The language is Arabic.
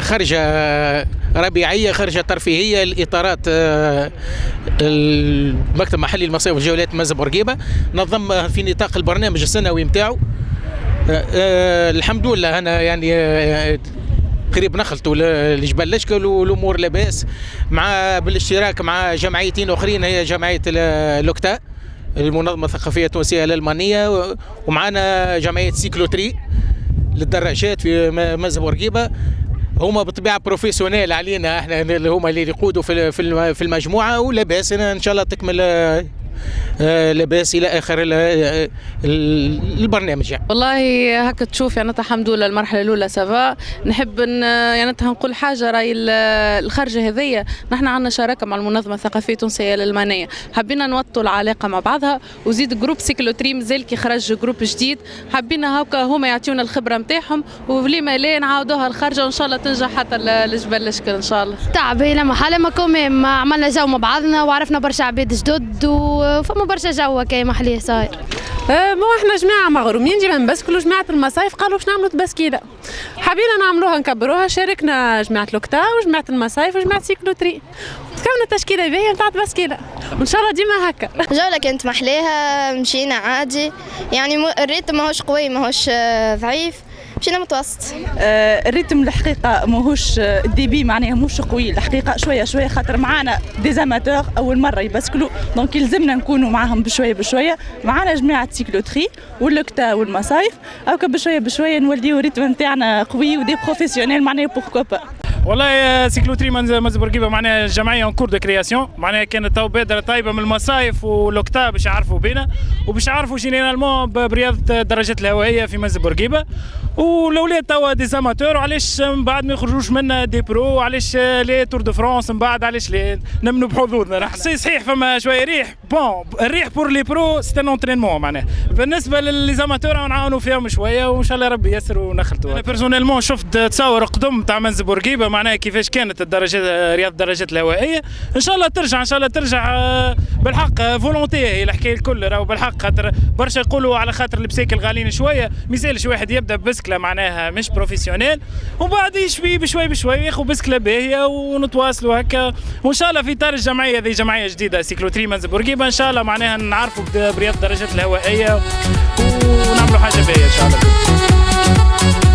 خرجة ربيعية، خرجة ترفيهية، الإطارات المكتب المحلي للمصايف والجولات منزل بورقيبة نظم في نطاق البرنامج السنوي متاعو. الحمد لله أنا يعني قريب نخلطوا لجبال الاشكال والامور لاباس، مع بالاشتراك مع جمعيتين اخرين، هي جمعيه لوكتا المنظمه الثقافيه التونسيه الالمانيه، ومعنا جمعيه سيكلوتري للدراجات في منزل بورقيبه. هما بطبيعه بروفيسيونيل علينا احنا، اللي هما اللي يقودوا في المجموعه، ولاباس ان شاء الله تكمل لاباس الى اخر البرنامج. يعني والله هكا تشوف يعني الحمد لله المرحله الاولى سافا. نحب يعني نقول حاجه، راي الخرجه هذيا نحن عندنا شراكه مع المنظمه الثقافيه التونسيه الالمانيه، حبينا نوطوا العلاقه مع بعضها، وزيد جروب سيكلوتري مازال كي خرج جروب جديد، حبينا هكا هما يعطيونا الخبره نتاعهم، ولما لا نعاودوها الخرجه وان شاء الله تنجح حتى لجبال الاشكال ان شاء الله. تعب الى محل ما كوميم، عملنا جو مع بعضنا وعرفنا برشا عباد جدد، وفما برشا جو كي محليه صاير. مو احنا جماعه مغرومين جينا نبسكلوا جماعه المصايف، قالوا باش نعملوا تبسكيله، حبينا نعملوها نكبروها، شاركنا جماعه لوكتا وجماعه المصايف وجماعه سيكلوتري، كونت تشكيله باهيه نتاع تبسكيله، وان شاء الله ديما هكا. الجوله كانت محليها، مشينا عادي يعني، الريتم ماهوش قوي ماهوش ضعيف، مشينا متوسط. الريتم الحقيقه ماهوش الديبي معناها ماهوش قوي الحقيقه، شويه شويه، خاطر معانا ديزاماتور اول مره يبسكلوا، دونك يلزمنا نكونوا معاهم بشويه بشويه. معانا جماعه سيكلوتري واللوكتا والمصايف، هاكا بشويه بشويه نوليو الريتم نتاعنا قوي ودي بروفيسيونيل معناها بوركوا با. والله سيكلوتري منزل بورقيبه معناها جمعيه اون كور دو كرياسيون، معناها كانت تو بادره طيبه من المصايف ولوكتا باش يعرفوا بينا وباش يعرفوا جينيرالمون برياضه الدراجات الهوائيه في منزل بورقيبه، والاولاد توا دي زاماتور، وعلاش من بعد ما يخرجوش منا دي برو، علاش لي تور دو فرانس من بعد، علاش لي نمنوا بحظوظنا نحن. صحيح فما شويه ريح، بون الريح بور لي برو سي ان انترينمون، معناها بالنسبه للي زاماتور نعاونوا فيهم شويه، وان شاء الله ربي يسر ونخلطوا. انا بيرسونيلمون شفت تصور قدم تاع منزل بورقيبه، معناها كيفاش كانت الدراجات، رياض الدراجات الهوائيه، ان شاء الله ترجع، ان شاء الله ترجع بالحق. فولونتي هي الحكايه الكل، راهو بالحق، خاطر برشا يقولوا على خاطر البسيكل غاليين شويه، ميزالش واحد يبدا بسكله معناها مش بروفيسيونيل، ومن بعد يشوي بشوي بشوي ياخذ بسكله باهيه ونتواصلوا هكا، وان شاء الله في اطار الجمعيه هذه، جمعيه جديده سيكلوتري منزل بورقيبه، ان شاء الله معناها نعرفوا برياض الدراجات الهوائيه ونعملوا حاجه باهيه ان شاء الله.